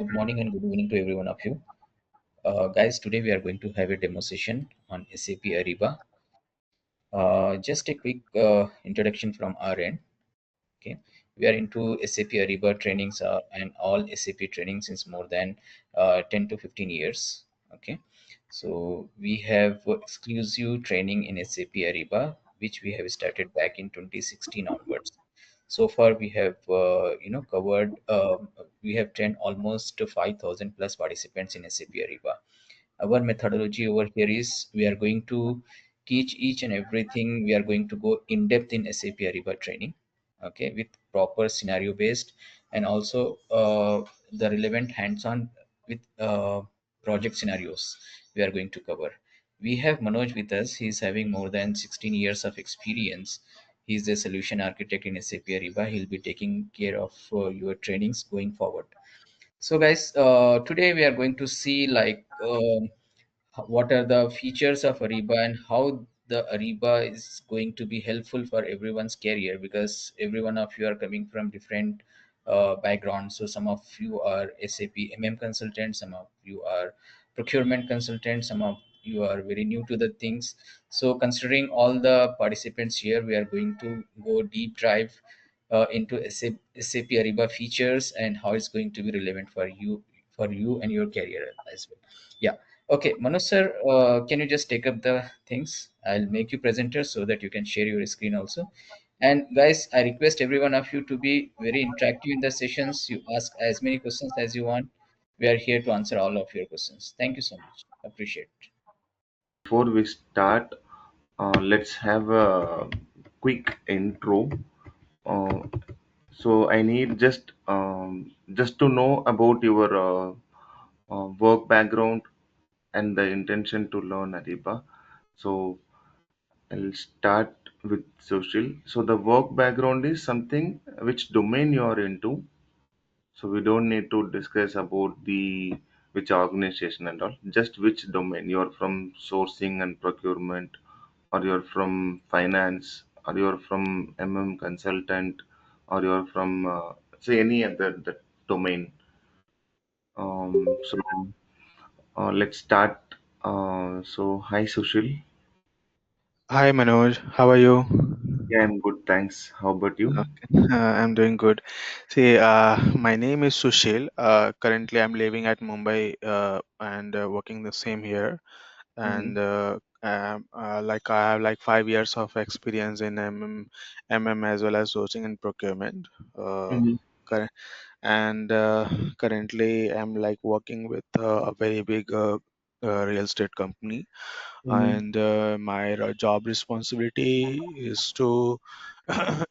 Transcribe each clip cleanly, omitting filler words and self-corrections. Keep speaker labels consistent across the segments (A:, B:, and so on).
A: Good morning and good evening to every one of you. Guys, today we are going to have a demo session on SAP Ariba. Just a quick introduction from our end. Okay, we are into SAP Ariba trainings and all SAP training since more than 10 to 15 years. Okay, so we have exclusive training in SAP Ariba, which we have started back in 2016 onwards. So far, we have covered. We have trained almost 5,000 plus participants in SAP Ariba. Our methodology over here is we are going to teach each and everything. We are going to go in depth in SAP Ariba training, okay, with proper scenario based and also the relevant hands-on with project scenarios we are going to cover. We have Manoj with us. He's having more than 16 years of experience. He's a solution architect in SAP Ariba. He'll be taking care of your trainings going forward. So guys, today we are going to see like what are the features of Ariba and how the Ariba is going to be helpful for everyone's career, because every one of you are coming from different backgrounds. So some of you are SAP consultants, some of you are procurement consultants, some of you are very new to the things. So considering all the participants here, we are going to go deep dive into SAP Ariba features and how it's going to be relevant for you and your career as well. Yeah. Okay, Manoj sir, can you just take up the things? I'll make you presenter so that you can share your screen also. And guys, I request every one of you to be very interactive in the sessions. You ask as many questions as you want. We are here to answer all of your questions. Thank you so much. Appreciate it.
B: Before we start, let's have a quick intro. Uh, so I need just to know about your work background and the intention to learn Ariba. So I'll start with social. So the work background is something which domain you are into. So we don't need to discuss about the which organization and all. Just which domain you're from, sourcing and procurement, or you're from finance, or you're from consultant, or you're from say any other domain. So let's start. So hi Sushil.
C: Hi Manoj, how are you?
B: Yeah, I'm good. Thanks. How about you?
C: I'm doing good. See, my name is Sushil. Currently, I'm living at Mumbai and working the same here.
B: Mm-hmm.
C: And like I have like 5 years of experience in MM as well as sourcing and procurement. Uh,
B: Mm-hmm.
C: current, and currently, I'm like working with a very big real estate company,
B: Mm-hmm.
C: and my job responsibility is to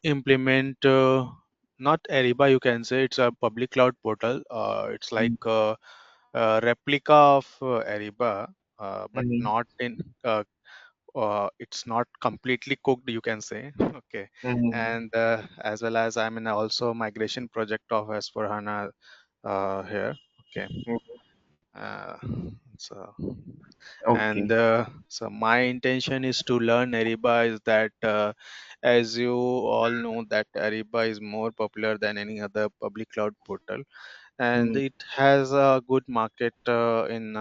C: implement not Ariba, you can say it's a public cloud portal. It's like a replica of Ariba, but
B: Mm-hmm.
C: not in. It's not completely cooked, you can say. Okay,
B: Mm-hmm.
C: and as well as I'm in also migration project of S4HANA here. Okay, uh, so and
B: Okay.
C: so my intention is to learn Ariba is that as you all know that Ariba is more popular than any other public cloud portal, and
B: Mm-hmm.
C: it has a good market in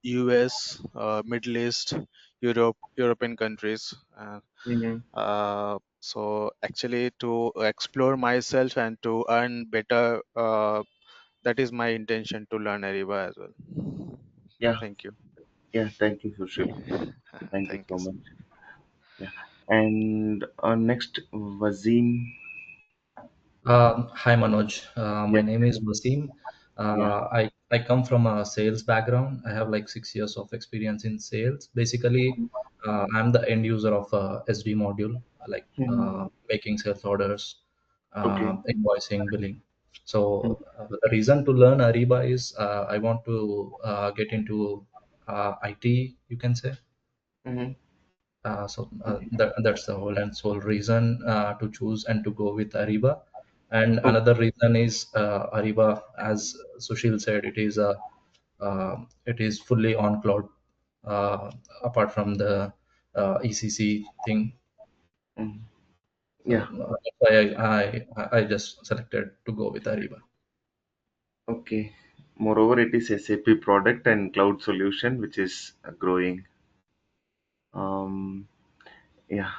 C: US, Middle East, European countries.
B: Mm-hmm.
C: So actually to explore myself and to earn better, that is my intention to learn Ariba as well.
B: Yeah.
C: Thank you.
B: Yeah. Thank you, Sushil. Thank you
C: Thank
B: so
C: you.
B: much. Yeah. And next, Wazim.
D: Hi Manoj, my
B: Yeah.
D: name is Basim.
B: Yeah.
D: I come from a sales background. I have like 6 years of experience in sales. Basically, I'm the end user of SD module, like
B: Mm-hmm.
D: making sales orders,
B: Okay.
D: invoicing, billing. So
B: Mm-hmm.
D: the reason to learn Ariba is I want to get into IT, you can say.
B: Mm-hmm.
D: That's the whole and sole reason to choose and to go with Ariba. And
B: Okay.
D: another reason is Ariba, as Sushil said, it is fully on cloud, uh, apart from the ECC thing.
B: Mm-hmm.
D: So
B: Yeah.
D: that's why I just selected to go with Ariba.
B: Okay. Moreover, it is SAP product and cloud solution which is growing. Um, yeah,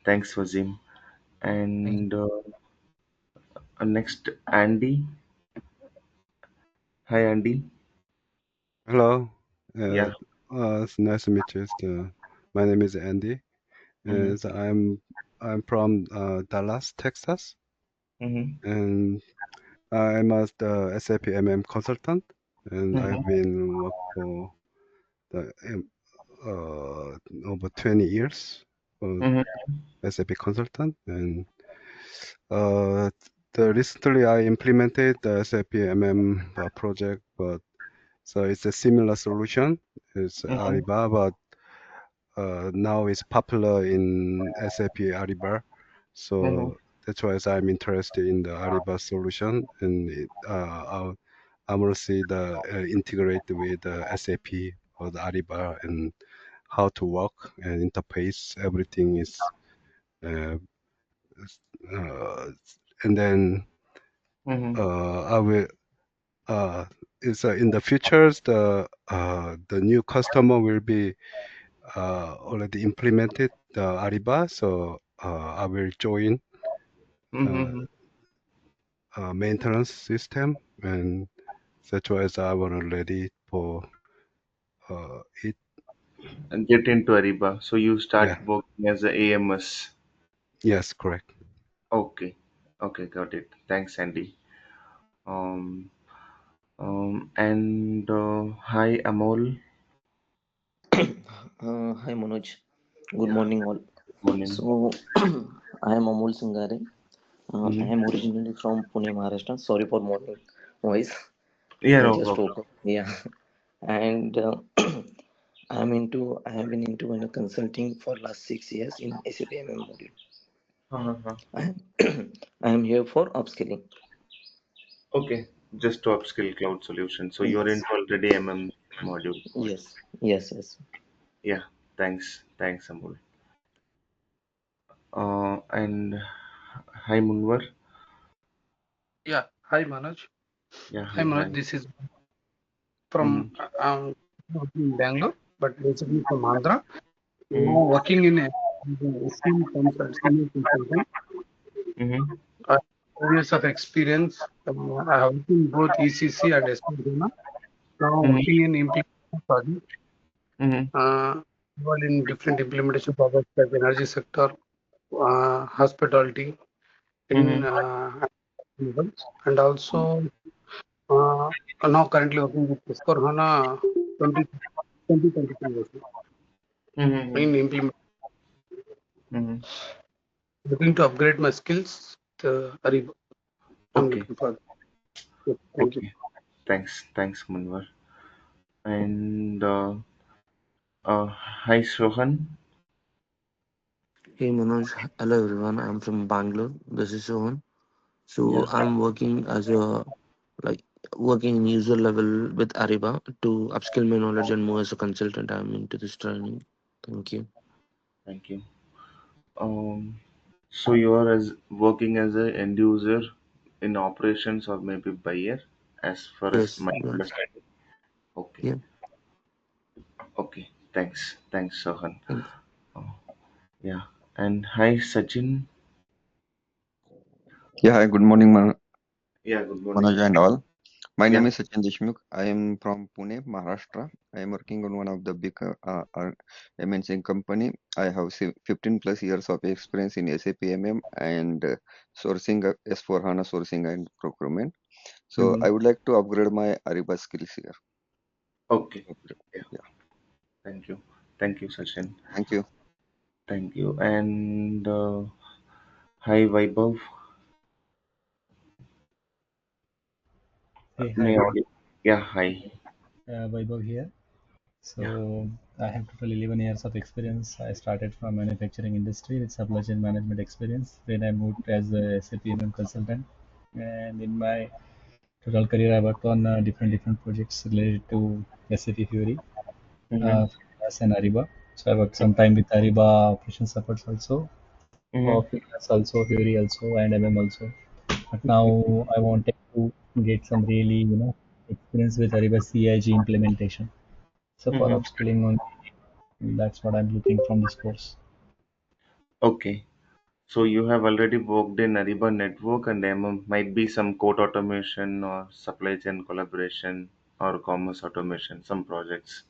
B: thanks, Wazim.
A: Thank
B: And next, Andy. Hi, Andy.
E: Hello. Uh,
B: Yeah.
E: it's nice to meet you. My name is Andy,
B: Mm-hmm.
E: and I'm from Dallas, Texas,
B: Mm-hmm.
E: and I'm a the SAP consultant, and
B: Mm-hmm.
E: I've been work for the over 20 years for
B: Mm-hmm.
E: SAP consultant, and uh, recently I implemented the SAP project, but so it's a similar solution. It's
B: Mm-hmm.
E: Ariba, but now it's popular in SAP Ariba.
B: Mm-hmm.
E: So that's why I'm interested in the Ariba solution, and I want to see the integrate with the SAP or the Ariba and how to work and interface. Everything is, uh, uh, and then
B: Mm-hmm.
E: I will. Is in the futures the new customer will be already implemented the Ariba, so I will join uh,
B: Mm-hmm.
E: maintenance system, and that's why I want to ready for it.
B: And get into Ariba. So you
E: Yeah,
B: start working as a AMS.
E: yes, correct.
B: Okay. Okay, got it. Thanks, Andy. Um, and hi, Amol.
F: Hi Manoj, good
B: Yeah,
F: morning all.
B: morning.
F: So I am Amol Singare. I
B: Mm-hmm.
F: am originally from Pune, Maharashtra. Sorry for morning voice.
B: Yeah,
F: I
B: no
F: just
B: problem.
F: woke up. Yeah, and I have been into consulting for last 6 years in SAP module.
B: Uh-huh.
F: I am I am here for upskilling.
B: Okay, just to upskill cloud solution. So you're
F: Yes,
B: into already MM module.
F: yes.
B: Yeah, thanks, Amol. And hi, Munwar.
G: Yeah, hi Manoj.
B: Yeah,
G: Hi
B: hi,
G: Manoj,
B: hi.
G: this is from
B: Mm-hmm.
G: working in Bangalore, but basically from Andhra.
B: Mm-hmm.
G: Now working in a senior consultant.
B: Mm-hmm.
G: Uh, Years of experience. I have worked in both ECC and S/4HANA. Now
B: Mm-hmm.
G: working in implementation project.
B: Mm-hmm.
G: Involved in different implementation projects like energy sector, hospitality, in
B: Mm-hmm.
G: and also uh, now currently working with S/4HANA 2023 version
B: Mm-hmm.
G: in implement.
B: Mm-hmm.
G: Looking to upgrade my skills. Ariba. I'm
B: Okay,
G: looking for. Yes, thank you.
B: okay. Thanks, Munwar. And hi, Sohan.
H: Hey Manoj, hello everyone. I'm from Bangalore. This is Sohan. So
B: Yeah.
H: I'm working as a like working in user level with Ariba to upskill my knowledge and move as a consultant. I'm into this training. Thank you.
B: Thank you. Um, so you are as working as a end user in operations or maybe buyer, as far as
H: Yes,
B: my
H: yeah,
B: understanding. Okay,
H: yeah.
B: okay. Thanks, Sohan.
H: Thank
B: Oh, yeah. And hi, Sachin.
I: Yeah, hi, good morning,
B: Yeah, good
I: Manoj
B: morning.
I: and all. My name
B: Yeah.
I: is Sachin Deshmukh. I am from Pune, Maharashtra. I am working on one of the big MNC company. I have 15 plus years of experience in SAP and sourcing S4HANA sourcing and procurement. So
B: Mm-hmm.
I: I would like to upgrade my Ariba skills here.
B: Okay.
I: Upgrade.
B: Yeah.
I: Yeah,
B: Thank you. Thank you, Sachin.
I: thank you.
B: Thank you. And hi, Vaibhav.
J: Hey,
B: May
J: hi,
B: I? Yeah, hi.
J: Vaibhav here.
B: Yeah.
J: So I have total 11 years of experience. I started from manufacturing industry with supply chain management experience. Then I moved as a SAP consultant. And in my total career, I worked on different projects related to SAP Fury,
B: Mm-hmm.
J: Fieldglass and Ariba. So I worked some time with Ariba operations supports also,
B: Mm-hmm.
J: Fieldglass also, Fury also, and MM also. But now I wanted to get some really, experience with Ariba CIG implementation. So for
B: Mm-hmm.
J: upskilling on, that's what I'm looking from this course.
B: Okay. So you have already worked in Ariba Network and might be some code automation or supply chain collaboration or commerce automation, some projects.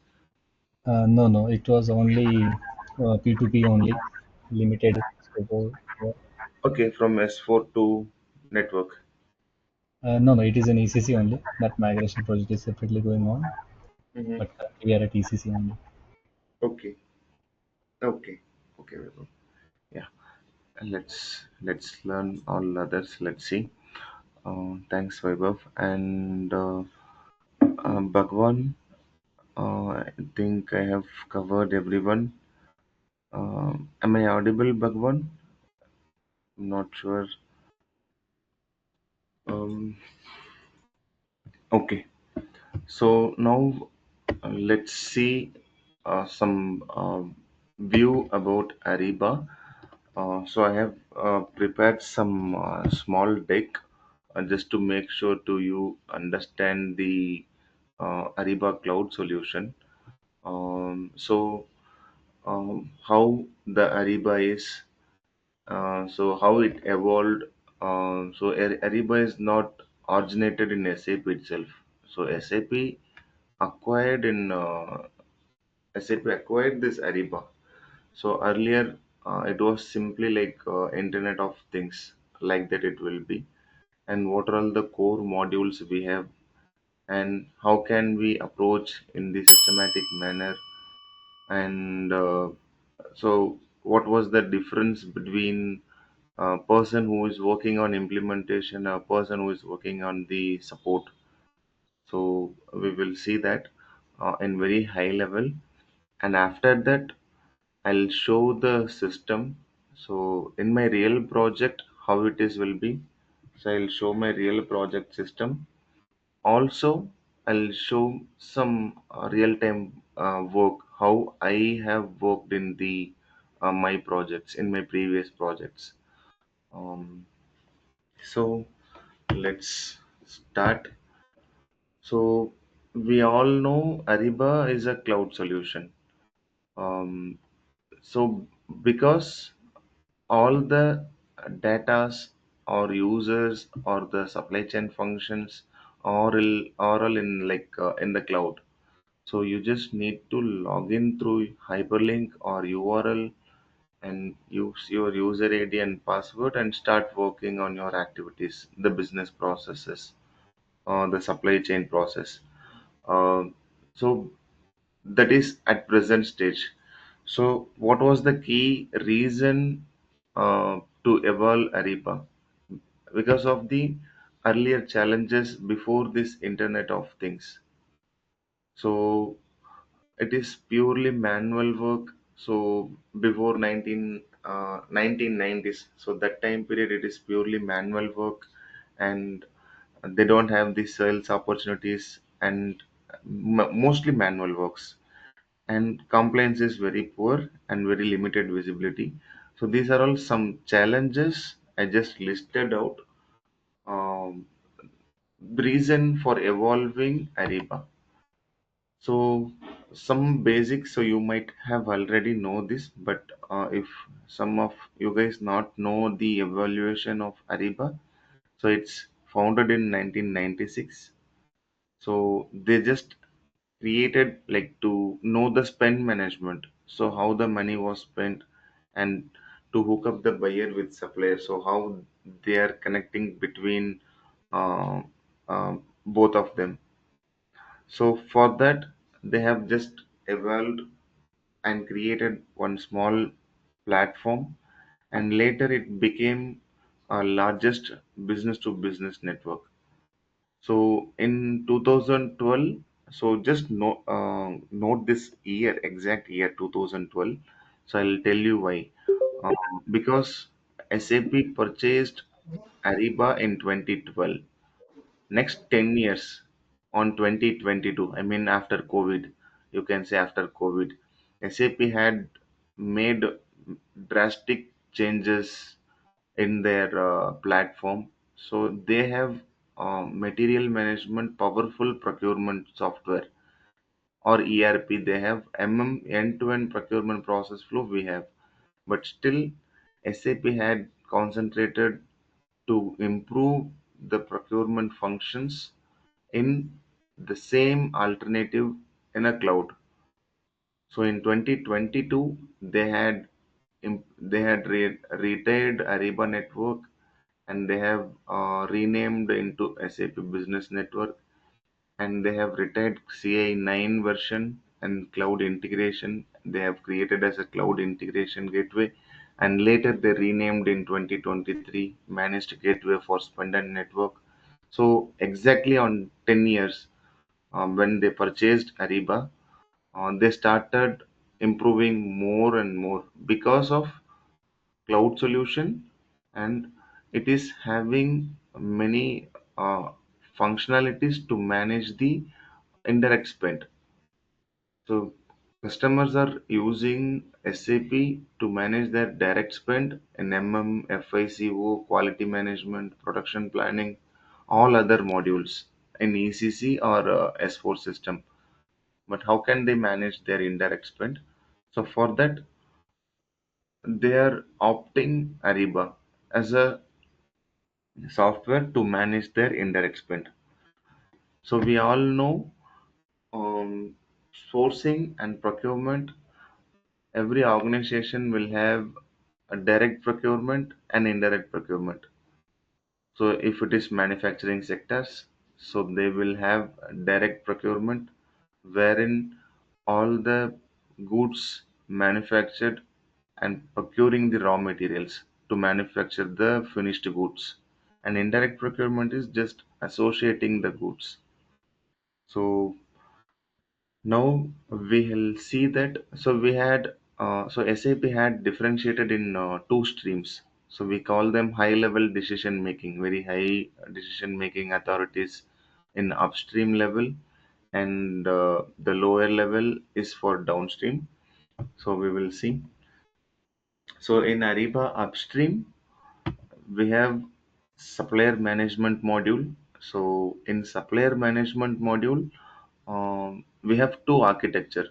J: No, no, it was only P2P only, limited scope of.
B: Okay, from S4 to network.
J: No, no, it is an ECC only. That migration project is separately going on,
B: Mm-hmm.
J: but currently we are at ECC only.
B: Okay, okay, okay. Vaibhav. Yeah, and let's learn all others. Let's see. Thanks, Vaibhav. And Bhagwan, I think I have covered everyone. Am I audible, Bhagwan? I'm not sure. Um, okay. So now let's see some view about Ariba. So I have prepared some small deck just to make sure to you understand the Ariba cloud solution. How the Ariba is, so how it evolved. Ariba is not originated in SAP itself. So SAP acquired this Ariba. So earlier, it was simply like Internet of Things, like that it will be. And what are all the core modules we have, and how can we approach in the systematic manner? And so, what was the difference between a person who is working on implementation, a person who is working on the support? So we will see that in very high level, and after that I'll show the system. So in my real project, how it is will be. So I'll show my real project system. Also, I'll show some real-time work, how I have worked in the my projects, in my previous projects. Um, so let's start. So we all know Ariba is a cloud solution. Um, so because all the datas or users or the supply chain functions are all in in the cloud. So you just need to log in through hyperlink or URL and use your user ID and password and start working on your activities, the business processes, the supply chain process. Uh, so that is at present stage. So what was the key reason to evolve Ariba? Because of the earlier challenges before this Internet of Things. So it is purely manual work. So before 1990s, so that time period it is purely manual work, and they don't have the sales opportunities, and mostly manual works, and compliance is very poor and very limited visibility. So these are all some challenges I just listed out. Um, Reason for evolving Ariba. So some basics. So you might have already know this, but if some of you guys not know the evaluation of Ariba, so it's founded in 1996. So they just created like to know the spend management, so how the money was spent, and to hook up the buyer with supplier, so how they are connecting between uh, both of them. So for that they have just evolved and created one small platform, and later it became our largest business to business network. So in 2012, so just note this year, exact year 2012. So I'll tell you why. Because SAP purchased Ariba in 2012. Next 10 years on 2022, I mean after COVID, you can say after COVID, SAP had made drastic changes in their platform. So they have material management powerful procurement software or ERP. They have end-to-end procurement process flow we have, but still SAP had concentrated to improve the procurement functions in the same alternative in a cloud. So in 2022, they had retired Ariba network, and they have renamed into SAP Business Network, and they have retired CI 9 version and cloud integration. They have created as a cloud integration gateway, and later they renamed in 2023 managed gateway for spend and network. So exactly on 10 years, when they purchased Ariba, they started improving more and more because of cloud solution, and it is having many functionalities to manage the indirect spend. So customers are using SAP to manage their direct spend in FICO, quality management, production planning, all other modules in ECC or S4 system. But how can they manage their indirect spend? So for that, they are opting Ariba as a software to manage their indirect spend. So we all know, um, sourcing and procurement, every organization will have a direct procurement and indirect procurement. So if it is manufacturing sectors, so they will have direct procurement wherein all the goods manufactured and procuring the raw materials to manufacture the finished goods. And indirect procurement is just associating the goods. So now we will see that. So we had SAP had differentiated in two streams. So we call them high level decision making, very high decision making authorities in upstream level, and the lower level is for downstream. So we will see. So in Ariba upstream, we have supplier management module. So in supplier management module, we have two architecture.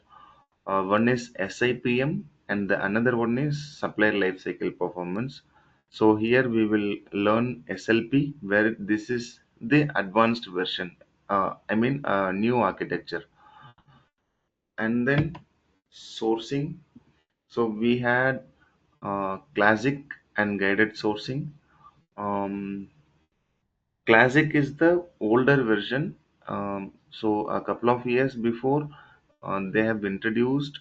B: One is SIPM and the another one is Supplier Lifecycle Performance. So here we will learn SLP, where this is the advanced version. New architecture. And then sourcing. So we had classic and guided sourcing. Um, Classic is the older version. So a couple of years before, they have introduced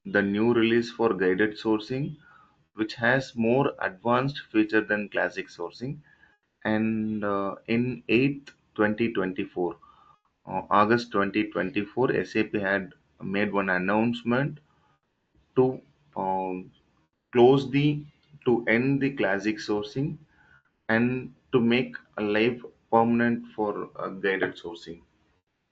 B: the new release for guided sourcing, which has more advanced feature than classic sourcing. And in 8th 2024, August 2024, SAP had made one announcement to um, close the to end the classic sourcing and to make a live permanent for guided sourcing.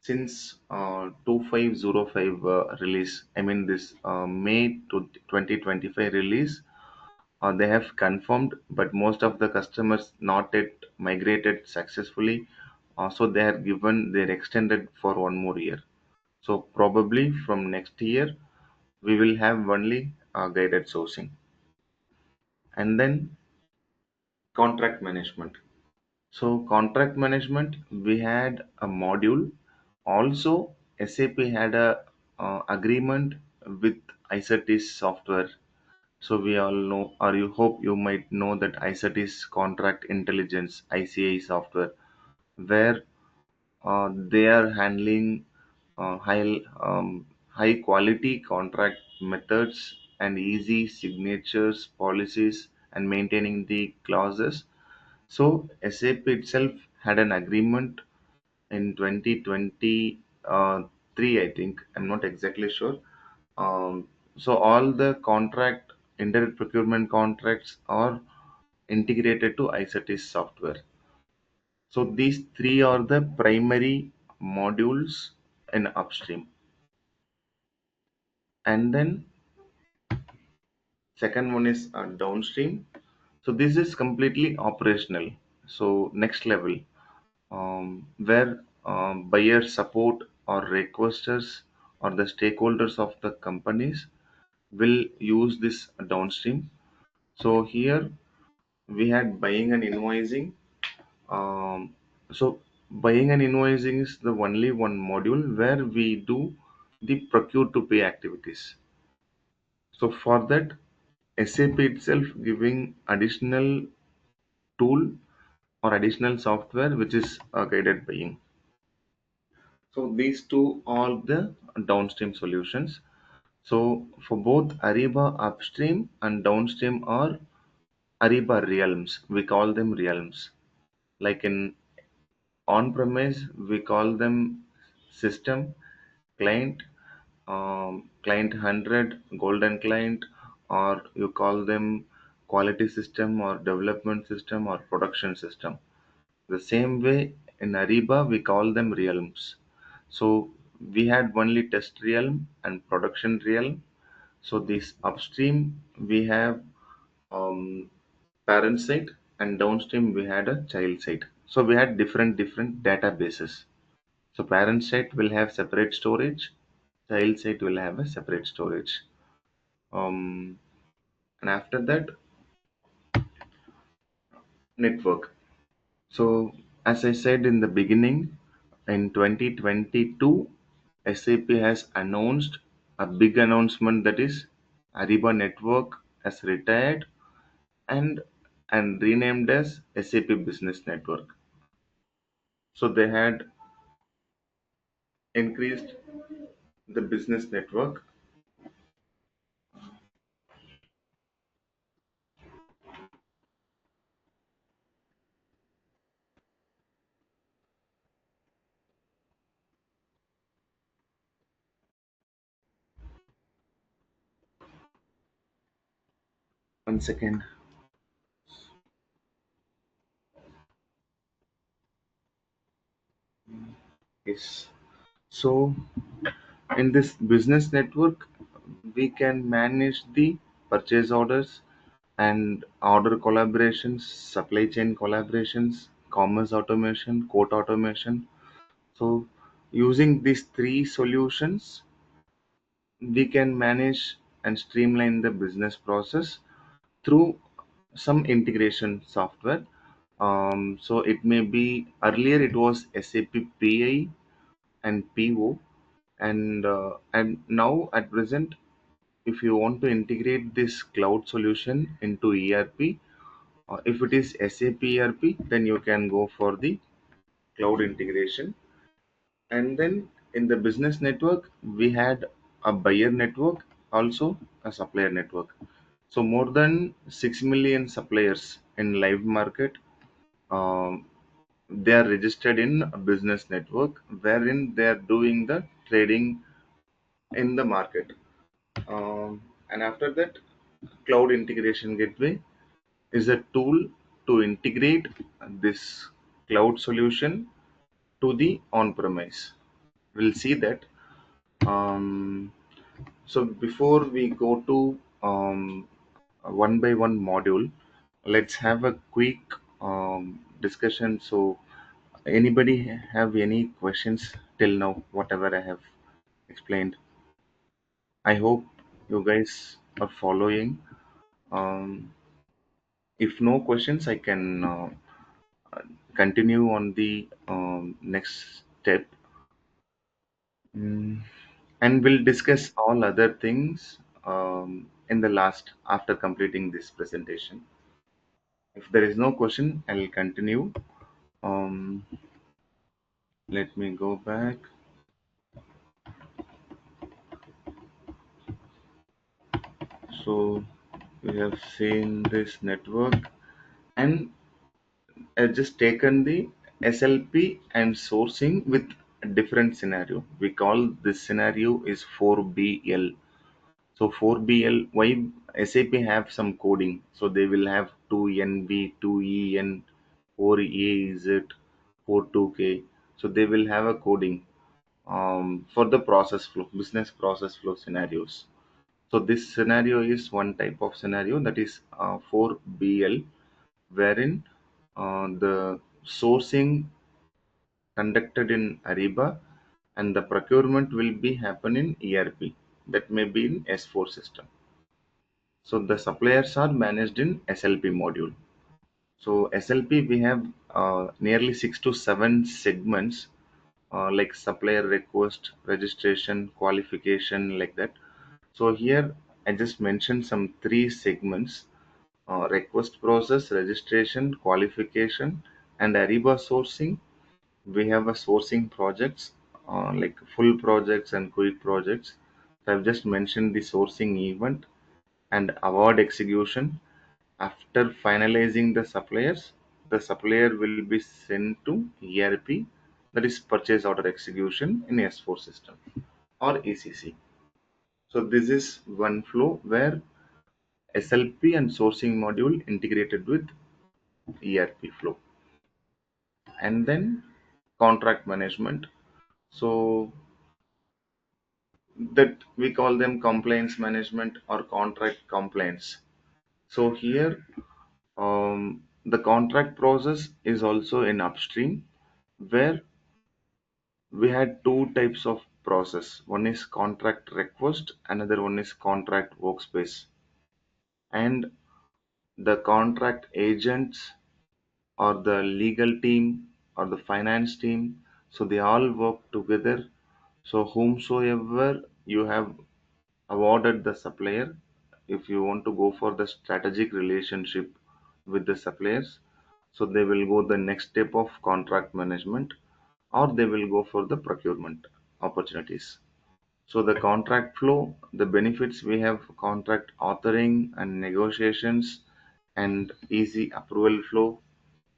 B: Since 2505 release, this May to 2025 release, they have confirmed, but most of the customers not yet migrated successfully. So they are given, they're extended for one more year. So probably from next year, we will have only guided sourcing. And then contract management. So contract management, we had a module. Also, SAP had a agreement with iCertis software. So we all know, or you hope you might know that iCertis Contract Intelligence (ICI) software, where they are handling high quality contract methods and easy signatures, policies, and maintaining the clauses. So SAP itself had an agreement in 2023, I think. I'm not exactly sure. So all the indirect procurement contracts are integrated to iCertis software. So these three are the primary modules in upstream. And then second one is downstream. So this is completely operational. So next level. where buyer support or requesters or the stakeholders of the companies will use this downstream. So here we had buying and invoicing. Um, so buying and invoicing is the only one module where we do the procure to pay activities. So for that, SAP itself giving additional tool or additional software which is guided buying. So these two are the downstream solutions. So for both Ariba upstream and downstream are Ariba realms. We call them realms. Like in on-premise, we call them system, client, client 100, golden client, or you call them quality system or development system or production system. The same way in Ariba, we call them realms. So we had only test realm and production realm. So this upstream we have um, parent site, and downstream we had a child site. So we had different databases. So parent site will have separate storage, child site will have a separate storage. Um, and after that, network. So as I said in the beginning, in 2022, SAP has announced a big announcement, that is Ariba Network has retired and renamed as SAP Business Network. So they had increased the business network. One second. Yes. So in this business network, we can manage the purchase orders and order collaborations, supply chain collaborations, commerce automation, quote automation. So using these three solutions, we can manage and streamline the business process through some integration software. So it may be earlier it was SAP PI and PO, and now at present, if you want to integrate this cloud solution into ERP, if it is SAP ERP, then you can go for the cloud integration. And then in the business network, we had a buyer network, also a supplier network. So more than 6 million suppliers in live market, um, they are registered in a business network wherein they are doing the trading in the market. And after that, cloud integration gateway is a tool to integrate this cloud solution to the on-premise. We'll see that. Um, so before we go to one by one module, let's have a quick discussion. So anybody have any questions till now, whatever I have explained? I hope you guys are following. Um, if no questions, I can continue on the next step. Mm, and we'll discuss all other things in the last after completing this presentation. If there is no question, I'll continue. Um, Let me go back. So we have seen this network, and I've just taken the SLP and sourcing with a different scenario. We call this scenario is 4BL. So 4BL, why SAP have some coding? So they will have 2NB, 2EN, 4AZ, 42K. So they will have a coding for the process flow, business process flow scenarios. So this scenario is one type of scenario, that is 4BL, wherein the sourcing conducted in Ariba, and the procurement will be happen in ERP, that may be in S4 system. So the suppliers are managed in SLP module. So SLP, we have nearly 6 to 7 segments, like supplier request, registration, qualification, like that. So here I just mentioned some 3 segments: request process, registration, qualification, and Ariba sourcing. We have a sourcing projects, like full projects and quick projects. So I've just mentioned the sourcing event and award execution. After finalizing the supplier will be sent to ERP, that is purchase order execution in S4 system or ECC. So this is one flow where SLP and sourcing module integrated with ERP flow. And then contract management. So that we call them compliance management or contract compliance. So here, the contract process is also in upstream, where we had 2 types of process. One is contract request, another one is contract workspace. And the contract agents or the legal team or the finance team, so they all work together. So whomsoever you have awarded the supplier, if you want to go for the strategic relationship with the suppliers, so they will go the next step of contract management, or they will go for the procurement opportunities. So the contract flow, the benefits, we have contract authoring and negotiations and easy approval flow,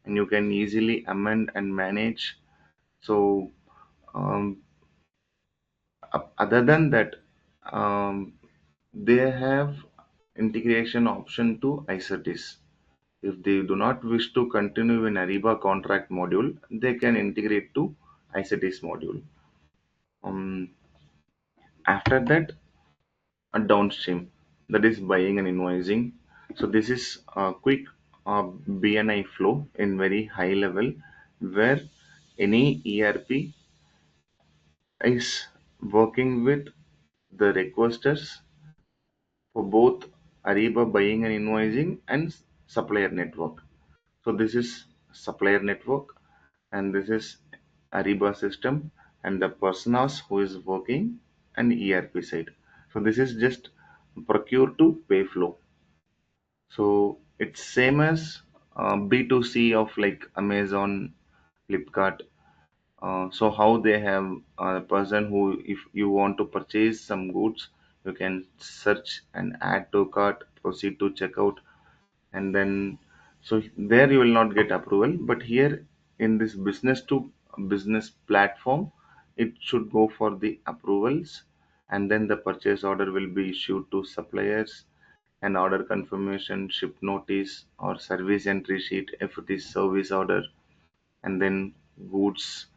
B: and you can easily amend and manage. So um, other than that, um, they have integration option to iCertis. If they do not wish to continue in Ariba contract module, they can integrate to iCertis module. Um, After that, a downstream, that is buying and invoicing. So this is a quick BNI flow in very high level, where any ERP is working with the requesters for both Ariba buying and invoicing and supplier network. So this is supplier network, and this is Ariba system, and the personas who is working and ERP side. So this is just procure to pay flow. So it's same as B2C of like Amazon, Flipkart. So how they have a person who, if you want to purchase some goods, you can search and add to cart, proceed to checkout, and then, so there you will not get approval. But here in this business to business platform, it should go for the approvals, and then the purchase order will be issued to suppliers, an order confirmation, ship notice, or service entry sheet if it is service order, and then goods,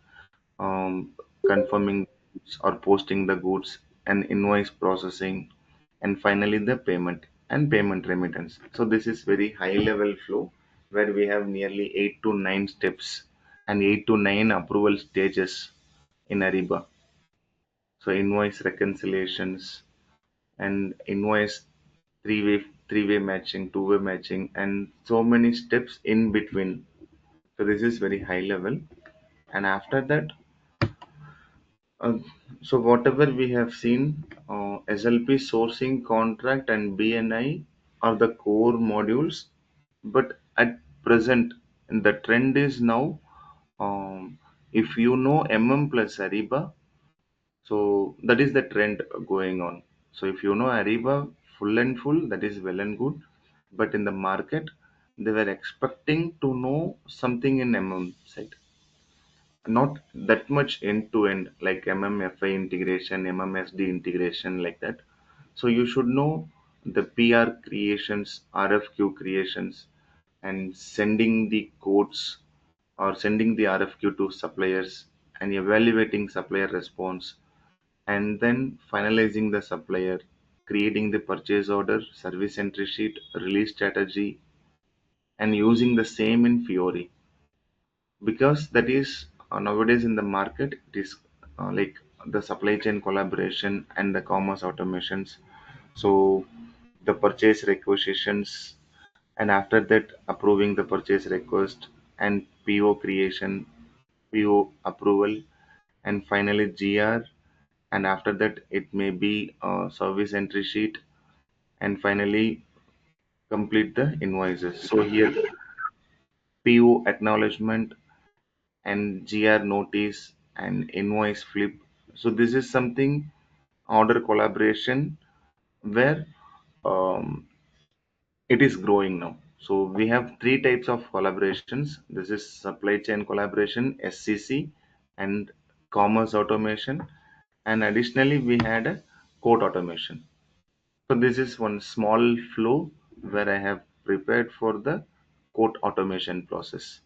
B: um, confirming goods or posting the goods, and invoice processing, and finally the payment and payment remittance. So this is very high level flow, where we have nearly 8 to 9 steps and 8 to 9 approval stages in Ariba. So invoice reconciliations and invoice three-way matching, two-way matching, and so many steps in between. So this is very high level. And after that, uh, so whatever we have seen, SLP, sourcing, contract, and BNI are the core modules. But at present, the trend is now, if you know plus Ariba, so that is the trend going on. So if you know Ariba full and full, that is well and good. But in the market, they were expecting to know something in side, not that much end to end, like MMFI integration, MMSD integration, like that. So you should know the PR creations, RFQ creations, and sending the quotes or sending the RFQ to suppliers and evaluating supplier response, and then finalizing the supplier, creating the purchase order, service entry sheet, release strategy, and using the same in Fiori, because that is nowadays in the market, it is like the supply chain collaboration and the commerce automations. So the purchase requisitions, and after that approving the purchase request and PO creation, PO approval, and finally GR, and after that it may be a service entry sheet, and finally complete the invoices. So here PO acknowledgement and GR notice and invoice flip. So this is something order collaboration where um, it is growing now. So we have three types of collaborations. This is supply chain collaboration, SCC, and commerce automation. And additionally, we had a code automation. So this is one small flow where I have prepared for the code automation process.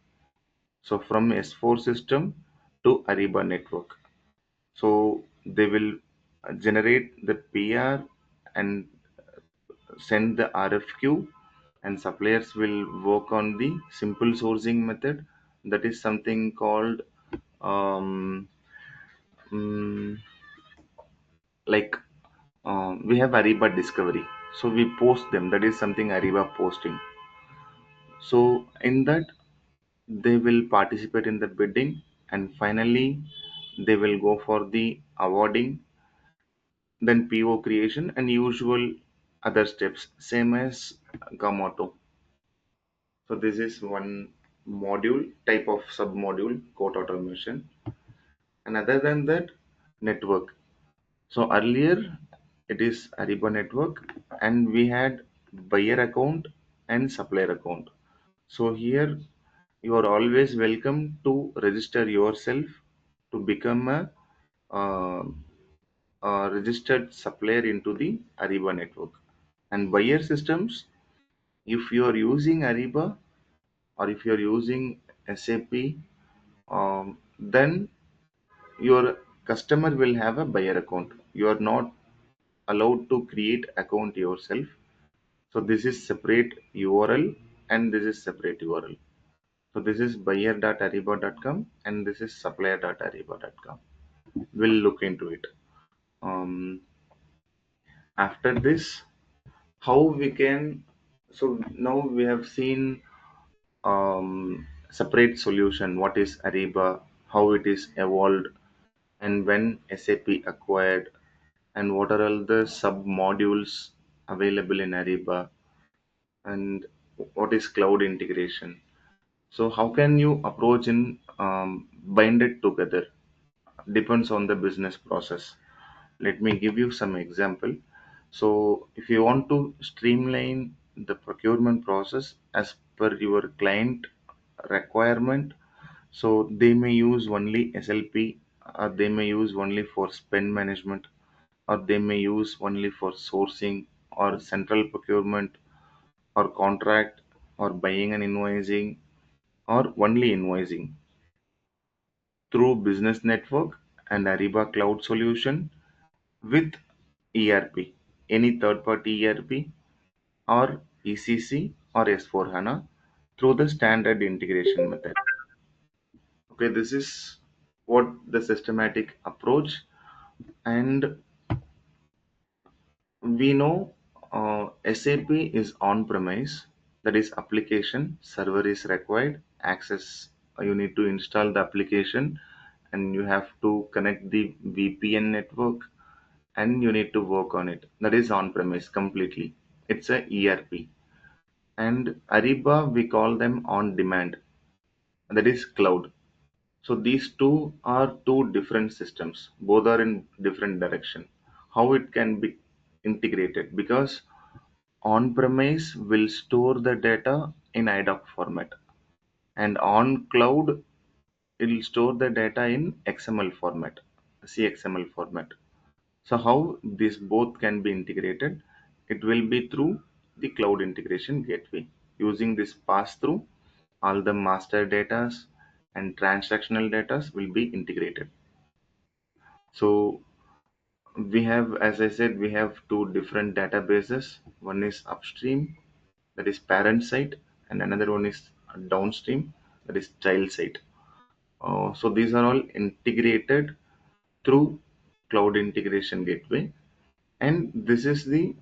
B: So from S4 system to Ariba network. So they will generate the PR and send the RFQ, and suppliers will work on the simple sourcing method. That is something called um, mm, like we have Ariba discovery. So we post them. That is something Ariba posting. So in that they will participate in the bidding, and finally they will go for the awarding, then PO creation and usual other steps, same as Gamoto. So this is one module type of sub module code automation. And other than that, network. So earlier it is Ariba network, and we had buyer account and supplier account. So here you are always welcome to register yourself to become uh, a registered supplier into the Ariba network. And buyer systems, if you are using Ariba or if you are using SAP, then your customer will have a buyer account. You are not allowed to create account yourself. So this is separate URL and this is separate URL. So this is buyer.ariba.com and this is supplier.ariba.com. We'll look into it. Um, After this, how we can, so now we have seen separate solution, what is Ariba, how it is evolved, and when SAP acquired, and what are all the sub modules available in Ariba, and what is cloud integration. So how can you approach in bind it together? Depends on the business process. Let me give you some example. So if you want to streamline the procurement process as per your client requirement, so they may use only SLP, or they may use only for spend management, or they may use only for sourcing or central procurement or contract or buying and invoicing or only invoicing through business network and Ariba cloud solution with ERP, any third party ERP or ECC or S4 HANA through the standard integration method. Okay, this is what the systematic approach. And we know SAP is on premise, that is application server is required access. You need to install the application and you have to connect the VPN network and you need to work on it. That is on premise completely. It's a ERP. And Ariba, we call them on demand, that is cloud. So these two are two different systems, both are in different direction. How it can be integrated? Because on premise will store the data in IDOC format, and on cloud it will store the data in XML format, CXML format. So how these both can be integrated? It will be through the cloud integration gateway. Using this pass through, all the master data and transactional data will be integrated. So we have, as I said, we have two different databases. One is upstream, that is parent site, and another one is downstream, that is child site. So these are all integrated through cloud integration gateway, and this is the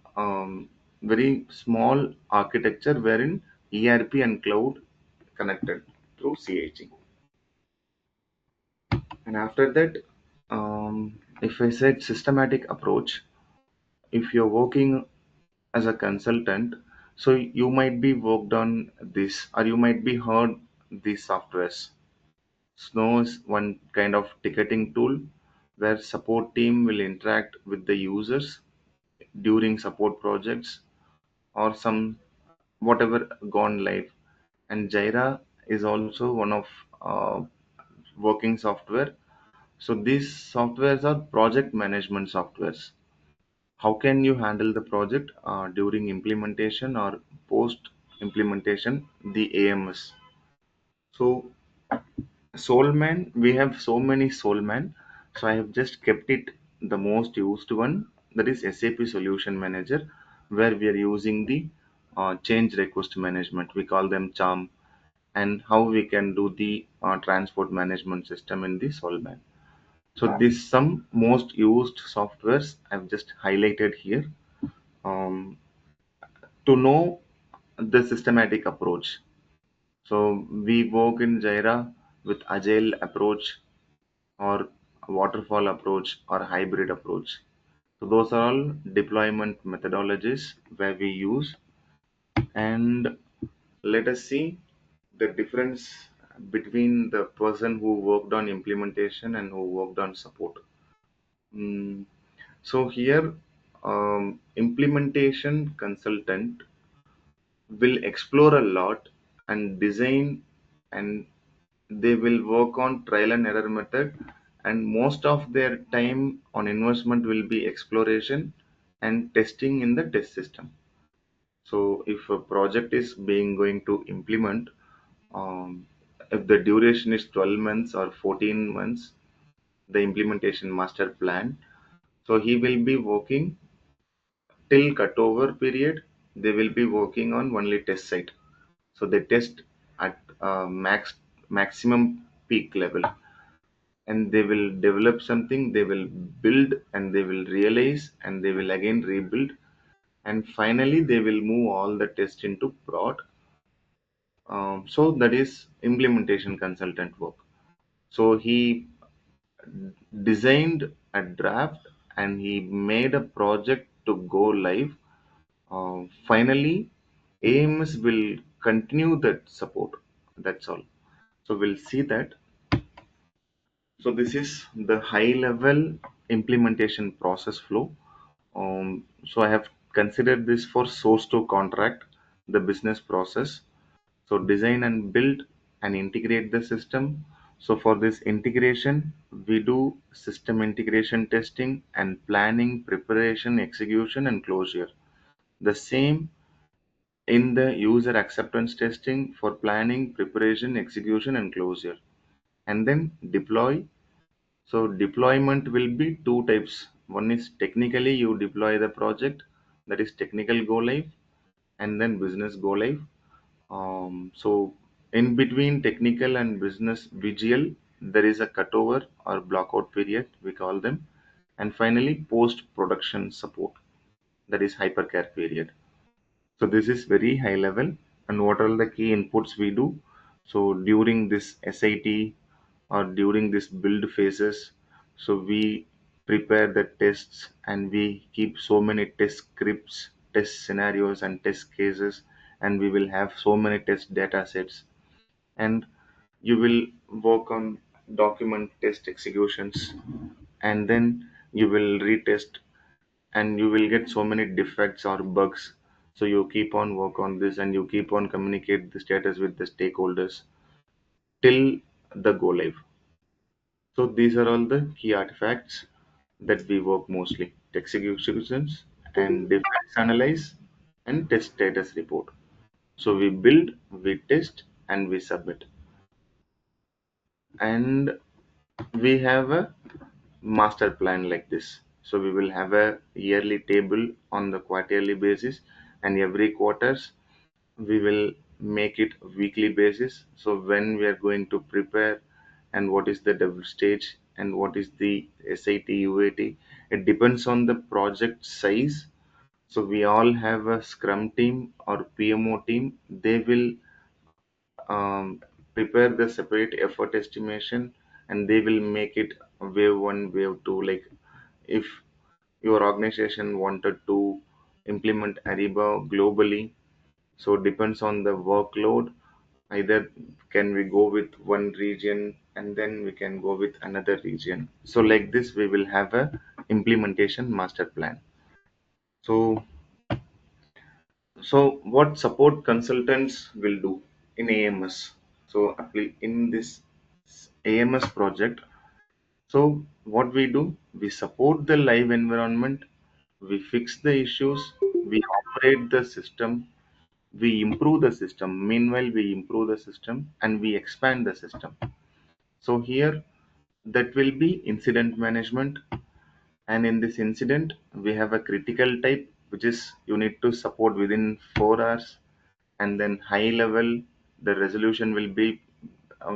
B: very small architecture wherein ERP and cloud connected through CAG. And after that, if I said systematic approach, if you're working as a consultant, so you might be worked on this, or you might be heard these softwares. Snow is one kind of ticketing tool where support team will interact with the users during support projects or some whatever gone live. And Jira is also one of uh, working software. So these softwares are project management softwares. How can you handle the project during implementation or post implementation, the AMS. So Soulman, we have so many Soulman. So I have just kept it the most used one, that is SAP Solution Manager, where we are using the change request management. We call them CHARM, and how we can do the transport management system in the Soulman. So these some most used softwares I've just highlighted here um, to know the systematic approach. So we work in Jira with agile approach or waterfall approach or hybrid approach. So those are all deployment methodologies where we use. And let us see the difference between the person who worked on implementation and who worked on support. Mm, so here, implementation consultant will explore a lot and design, and they will work on trial and error method, and most of their time on investment will be exploration and testing in the test system. So if a project is being going to implement, um, if the duration is 12 months or 14 months, the implementation master plan, so he will be working till cutover period. They will be working on only test site. So they test at maximum peak level, and they will develop something, they will build, and they will realize, and they will again rebuild, and finally they will move all the test into prod. So that is implementation consultant work. So he designed a draft and he made a project to go live. Finally, AMS will continue that support. That's all. So we'll see that. So this is the high level implementation process flow. So I have considered this for source to contract, the business process. So design and build and integrate the system. So for this integration, we do system integration testing and planning, preparation, execution, and closure. The same in the user acceptance testing for planning, preparation, execution, and closure. And then deploy. So deployment will be two types. One is technically you deploy the project, that is technical go live, and then business go live. So in between technical and business visual, there is a cutover or blockout period, we call them, and finally post production support, that is hypercare period. So this is very high level, and what are the key inputs we do? So during this SIT or during this build phases, so we prepare the tests and we keep so many test scripts, test scenarios, and test cases, and we will have so many test data sets, and you will work on document test executions, and then you will retest, and you will get so many defects or bugs. So you keep on work on this and you keep on communicate the status with the stakeholders till the go live. So these are all the key artifacts that we work mostly: executions and defects analyze and test status report. So we build, we test, and we submit. And we have a master plan like this. So we will have a yearly table on the quarterly basis, and every quarters we will make it weekly basis. So when we are going to prepare and what is the dev stage, and what is the SIT, UAT. It depends on the project size. So we all have a Scrum team or PMO team. They will um, prepare the separate effort estimation, and they will make it wave one, wave two. Like if your organization wanted to implement Ariba globally, so depends on the workload. Either can we go with one region and then we can go with another region. So like this, we will have a implementation master plan. So what support consultants will do in AMS? So in this AMS project, so what we do, we support the live environment, we fix the issues, we operate the system, we improve the system. Meanwhile, we improve the system and we expand the system. So here that will be incident management, and in this incident we have a critical type which is you need to support within 4 hours, and then high level the resolution will be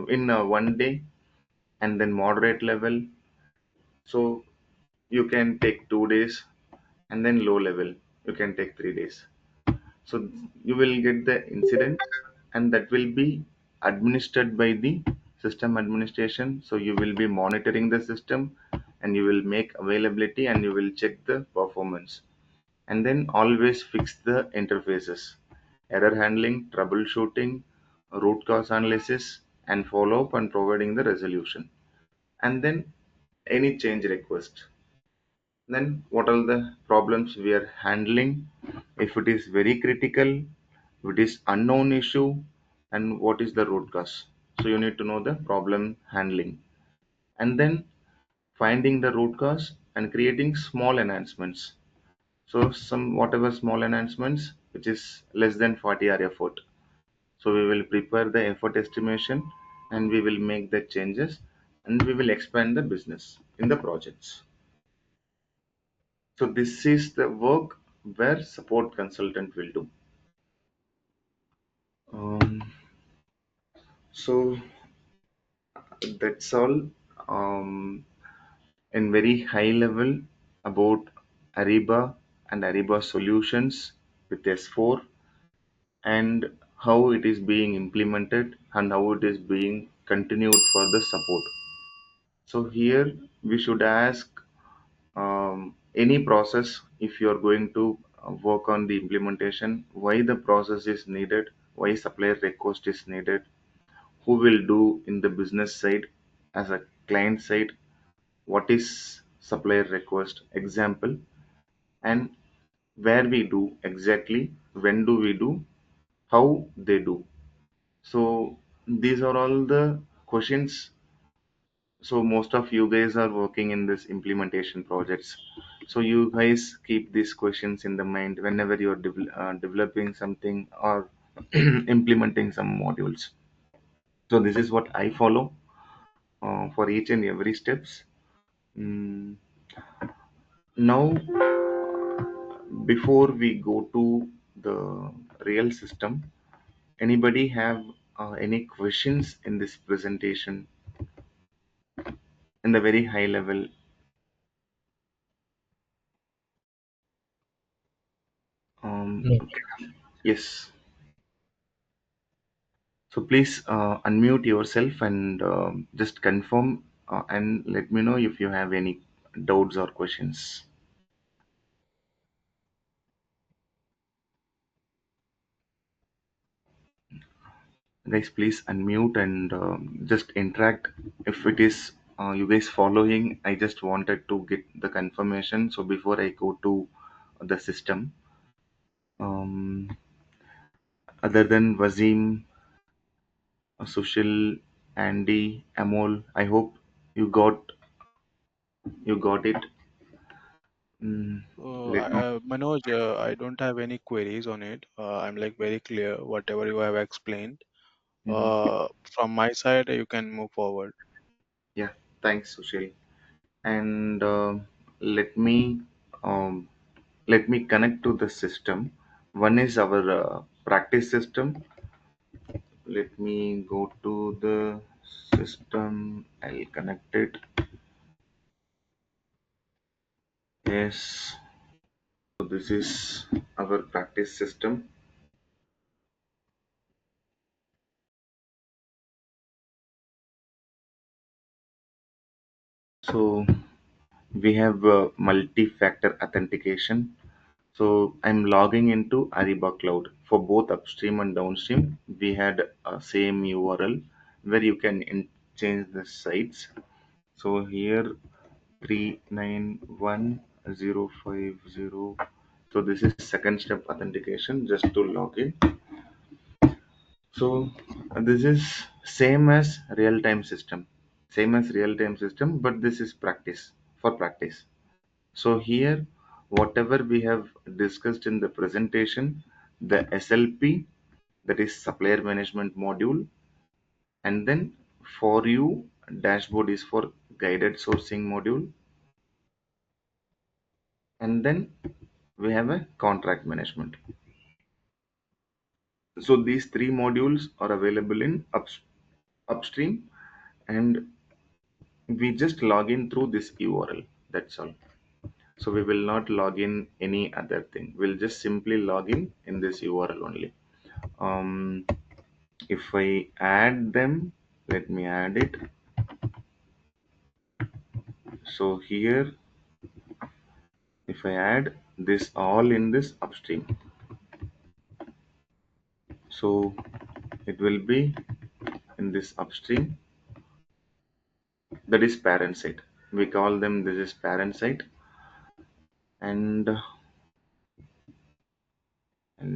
B: in 1 day, and then moderate level, so you can take 2 days, and then low level you can take 3 days. So you will get the incident, and that will be administered by the system administration. So you will be monitoring the system, and you will make availability, and you will check the performance, and then always fix the interfaces, error handling, troubleshooting, root cause analysis, and follow up and providing the resolution, and then any change request. Then what are the problems we are handling? If it is very critical, if it is unknown issue, and what is the root cause? So you need to know the problem handling, and then finding the root cause and creating small enhancements. So some whatever small enhancements which is less than 40 hour effort. So we will prepare the effort estimation, and we will make the changes, and we will expand the business in the projects. So this is the work where support consultant will do. Um, so that's all in very high level about Ariba and Ariba solutions with S4, and how it is being implemented and how it is being continued for the support. So here we should ask any process, if you are going to work on the implementation, why the process is needed, why supplier request is needed, who will do in the business side as a client side, what is supplier request example, and where we do exactly, when do we do, how they do. So these are all the questions. So most of you guys are working in this implementation projects, so you guys keep these questions in the mind whenever you're developing something or implementing some modules. So this is what I follow for each and every steps. Mm, Now, before we go to the real system, anybody have any questions in this presentation in the very high level?
D: No.
B: Yes. So please unmute yourself and just confirm and let me know if you have any doubts or questions. Guys, please unmute and just interact. If it is you guys following, I just wanted to get the confirmation. So before I go to the system, um, other than Wazim, Sushil, Andy, Amol, I hope you got it. Mm, let me.
C: Manoj, I don't have any queries on it. I'm like very clear whatever you have explained.
B: Mhm.
C: From my side, you can move forward.
B: Yeah, thanks, Sushil. And let me um, connect to the system. One is our practice system. Let me go to the system. I'll connect it. Yes. So this is our practice system. So we have multi-factor authentication. So I'm logging into Ariba Cloud for both upstream and downstream. We had a same URL where you can change the sites. So here 391050. So this is second step authentication just to log in. So this is same as real-time system, but this is practice for practice. So here, whatever we have discussed in the presentation, the SLP, that is supplier management module, and then for you dashboard is for guided sourcing module, and then we have a contract management. So these three modules are available in upstream, and we just log in through this URL. That's all. So we will not log in any other thing. We'll just simply log in this URL only. Um, if I add them, let me add it. So here, if I add this all in this upstream, so it will be in this upstream, that is parent site. We call them this is parent site, and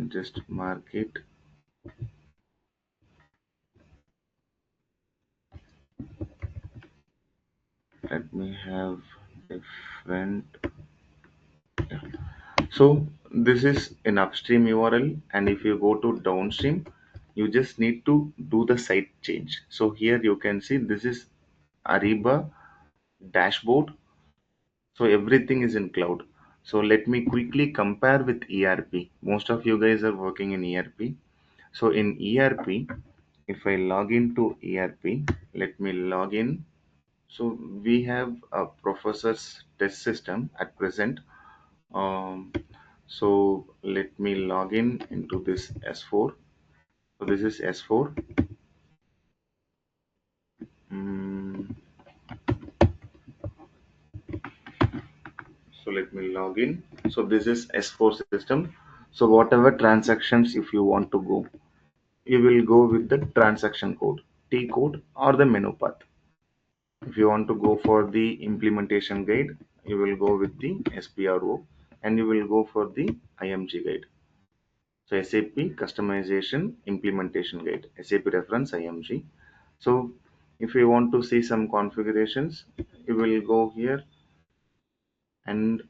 B: just mark it. Let me have different. So this is an upstream URL, and if you go to downstream, you just need to do the site change. So here you can see this is Ariba dashboard. So everything is in cloud. So let me quickly compare with ERP. Most of you guys are working in ERP. So in ERP, if I log into ERP, let me log in. So we have a professor's test system at present. Um, so let me log in into this S4. So this is S4. Mm, so let me log in. So this is S4 system. So whatever transactions if you want to go, you will go with the transaction code, T code or the menu path. If you want to go for the implementation guide, you will go with the SPRO, and you will go for the IMG guide. So SAP customization implementation guide, SAP reference IMG. So if you want to see some configurations, you will go here and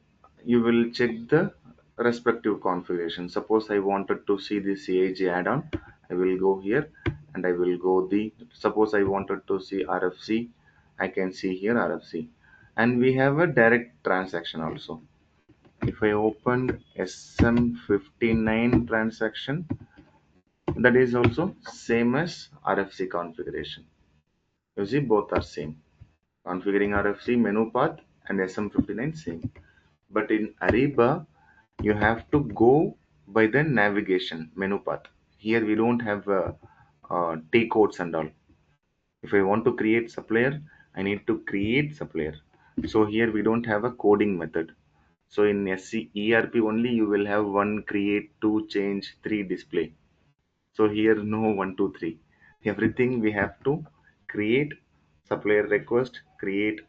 B: you will check the respective configuration. Suppose I wanted to see the CIG add-on, I will go here and I will go the, suppose I wanted to see RFC, I can see here RFC, and we have a direct transaction also. If I open SM59 transaction, that is also same as RFC configuration. You see both are same. Configuring RFC menu path and SM59 same. But in Ariba, you have to go by the navigation menu path. Here we don't have T codes and all. If I want to create supplier, I need to create supplier. So here we don't have a coding method. So in SC ERP only you will have one create, two change, three display. So here no 1 2 3. Everything we have to create supplier request, create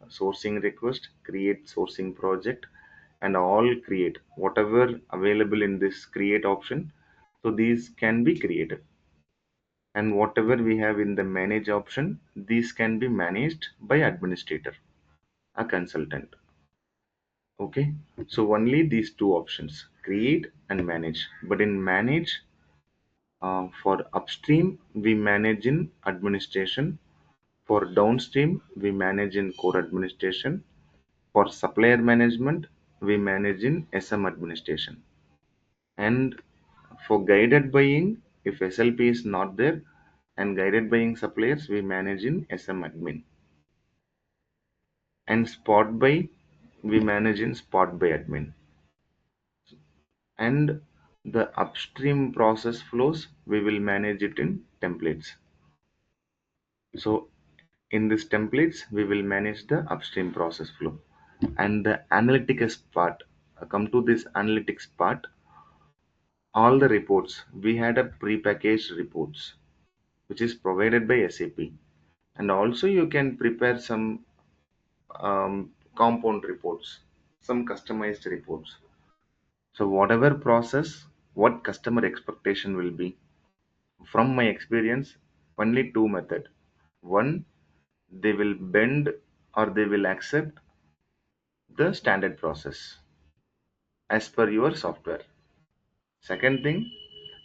B: sourcing request, create sourcing project, and all create whatever available in this create option. So these can be created, and whatever we have in the manage option, these can be managed by administrator, a consultant. Okay, so only these two options, create and manage. But in manage, for upstream, we manage in administration. For downstream, we manage in core administration. For supplier management, we manage in SM administration. And for guided buying, if SLP is not there, and guided buying suppliers we manage in SM admin, and spot buy we manage in spot buy admin, and the upstream process flows we will manage it in templates. So in this templates we will manage the upstream process flow. And the analytics part, come to this analytics part, all the reports we had a prepackaged reports which is provided by SAP, and also you can prepare some compound reports, some customized reports. So whatever process, what customer expectation will be, from my experience, only two method. One, they will bend or they will accept the standard process as per your software. Second thing,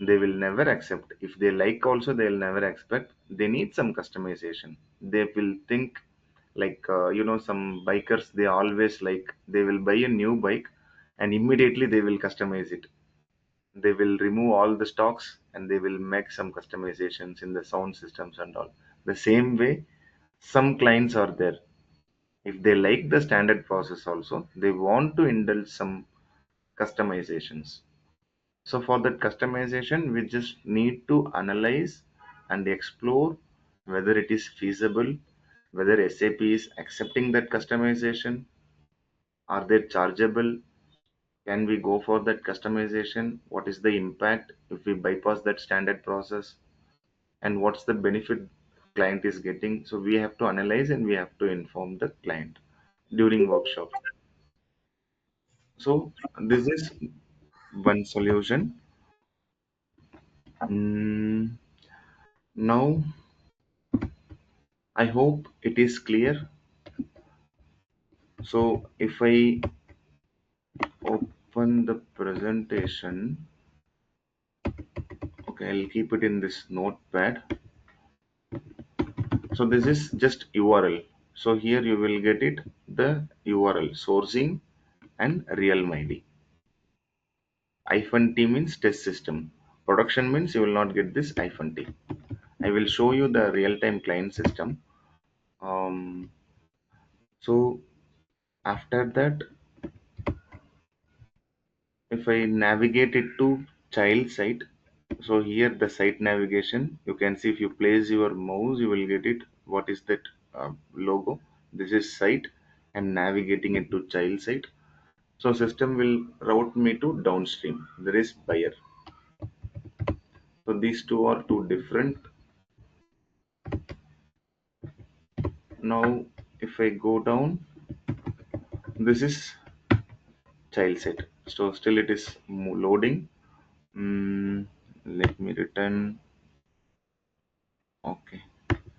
B: they will never accept. If they like also, they will never expect. They need some customization. They will think like, some bikers, they always like, they will buy a new bike and immediately they will customize it. They will remove all the stocks and they will make some customizations in the sound systems and all. The same way, some clients are there. If they like the standard process also, they want to indulge some customizations. So for that customization, we just need to analyze and explore whether it is feasible, whether SAP is accepting that customization, are they chargeable, can we go for that customization, what is the impact if we bypass that standard process, and what's the benefit client is getting. So we have to analyze and we have to inform the client during workshop. So this is one solution. Mm, now I hope it is clear. So if I open the presentation, okay, I'll keep it in this notepad. So this is just URL. So here you will get it, the URL sourcing and realm ID. -T means test system. Production means you will not get this -T. I will show you the real-time client system. Um, so after that, if I navigate it to child site, so here the site navigation, you can see if you place your mouse, you will get it. What is that logo? This is site. I'm navigating it to child site. So system will route me to downstream. There is buyer. So these two are two different. Now if I go down, this is child site. So still it is loading. Let me return. Okay.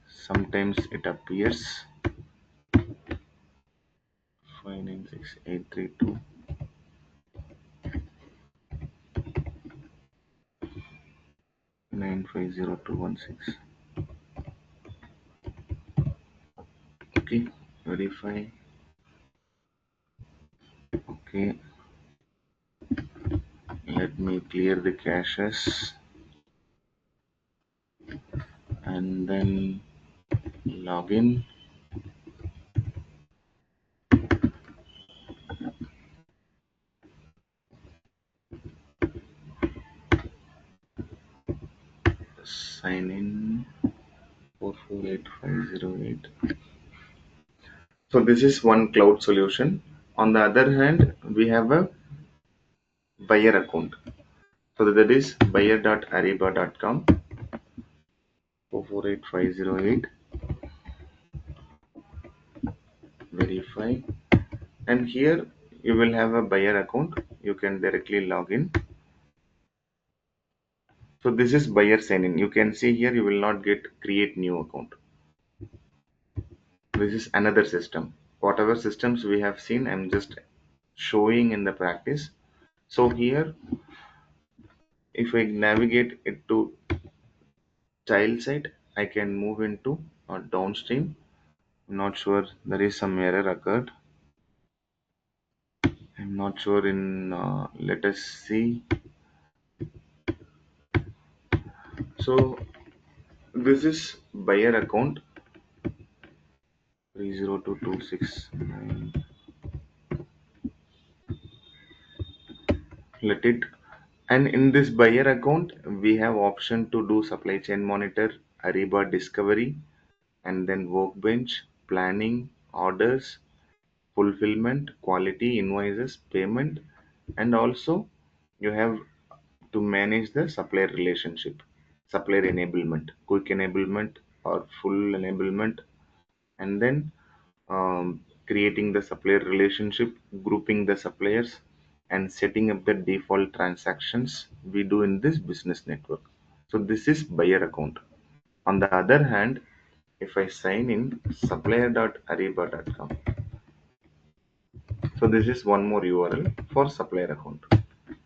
B: Sometimes it appears 596832 950 Okay, verify. Okay, let me clear the caches and then login. Sign in 448508. So this is one cloud solution. On the other hand, we have a buyer account. So that is buyer.ariba.com 448508. Verify, and here you will have a buyer account. You can directly log in. So this is buyer sign in. You can see here you will not get create new account. This is another system. Whatever systems we have seen, I'm just showing in the practice. So here, if I navigate it to child side, I can move into downstream. I'm not sure, there is some error occurred. I'm not sure in, let us see. So This is buyer account 302269. Let it. And in this buyer account, we have option to do supply chain monitor, Ariba discovery, and then workbench, planning, orders, fulfillment, quality, invoices, payment, and also you have to manage the supplier relationship, supplier enablement, quick enablement or full enablement, and then creating the supplier relationship, grouping the suppliers, and setting up the default transactions we do in this business network. So this is buyer account. On the other hand, if I sign in supplier.ariba.com, so this is one more URL for supplier account.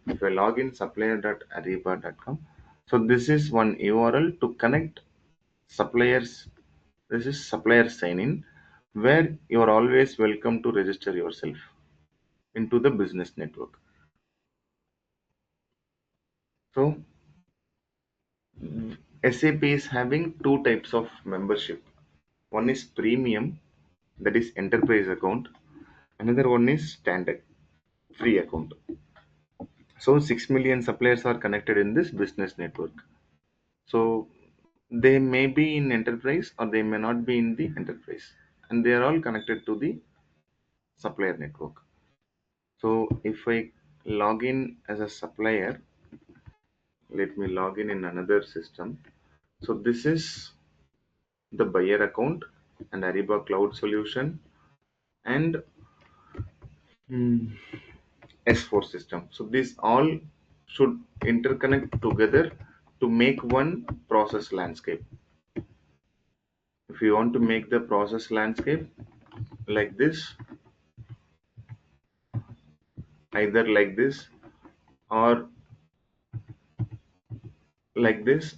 B: If I log in supplier.ariba.com, so this is one URL to connect suppliers. This is supplier sign in, where you are always welcome to register yourself into the business network. So SAP is having two types of membership. One is premium, that is enterprise account. Another one is standard, free account. So 6 million suppliers are connected in this business network. So they may be in enterprise or they may not be in the enterprise, and they are all connected to the supplier network. So if I log in as a supplier, let me log in another system. So this is the buyer account and Ariba cloud solution and S4 system. So these all should interconnect together to make one process landscape. If you want to make the process landscape like this, either like this or like this,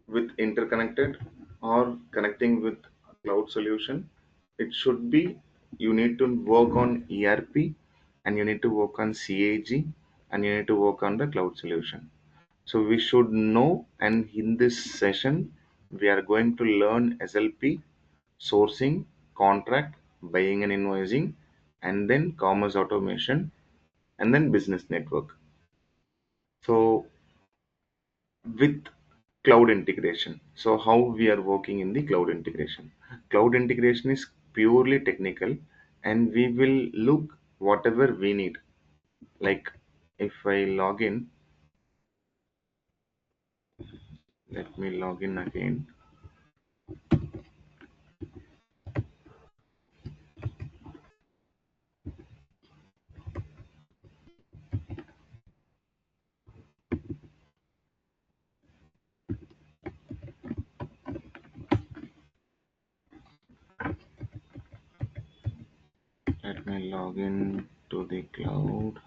B: with interconnected or connecting with cloud solution, it should be, you need to work on ERP and you need to work on CAG and you need to work on the cloud solution. So we should know, and in this session we are going to learn SLP, sourcing, contract, buying and invoicing, and then commerce automation, and then business network. So with cloud integration, so how we are working in the cloud integration. Cloud integration is purely technical, and we will look whatever we need. Like if I log in, let me log in again. Let me log in to the cloud,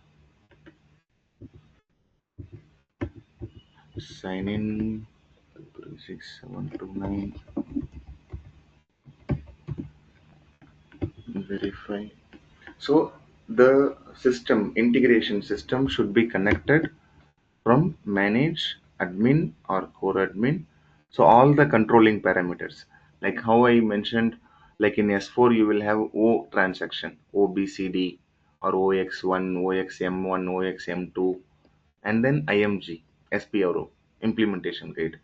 B: sign in 36729, verify. So the system integration system should be connected from manage, admin or core admin. So all the controlling parameters, like how I mentioned, like in S4 you will have O transaction, OBCD or OX1, OXM1, OXM2, and then IMG, SPRO, implementation guide,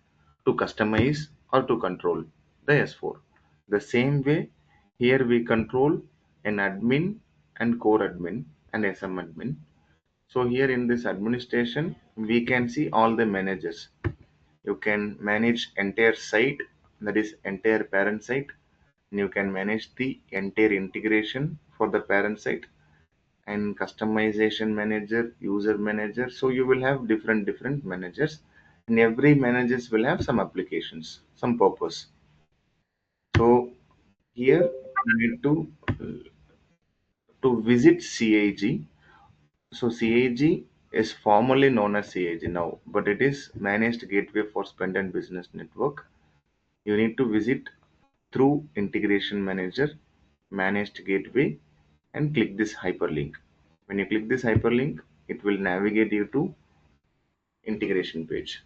B: to customize or to control the S4. The same way, here we control an admin and core admin and SM admin. So here in this administration, we can see all the managers. You can manage entire site, that is entire parent site. And you can manage the entire integration for the parent site, and customization manager, user manager. So you will have different managers, and every managers will have some applications, some purpose. So here you need to visit CAG. So CAG is formerly known as CAG now, but it is Managed Gateway for Spend and Business Network. You need to visit through Integration Manager, Managed Gateway, and click this hyperlink. When you click this hyperlink, it will navigate you to integration page.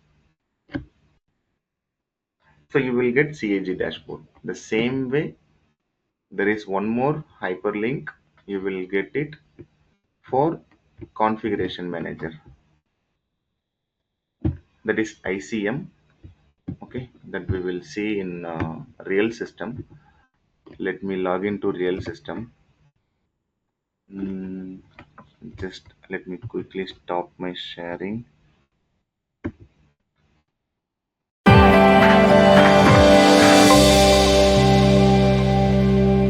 B: So you will get CAG dashboard. The same way, there is one more hyperlink. You will get it for configuration manager, that is ICM. Okay, that we will see in real system. Let me log into real system. Mm, just let me quickly stop my sharing.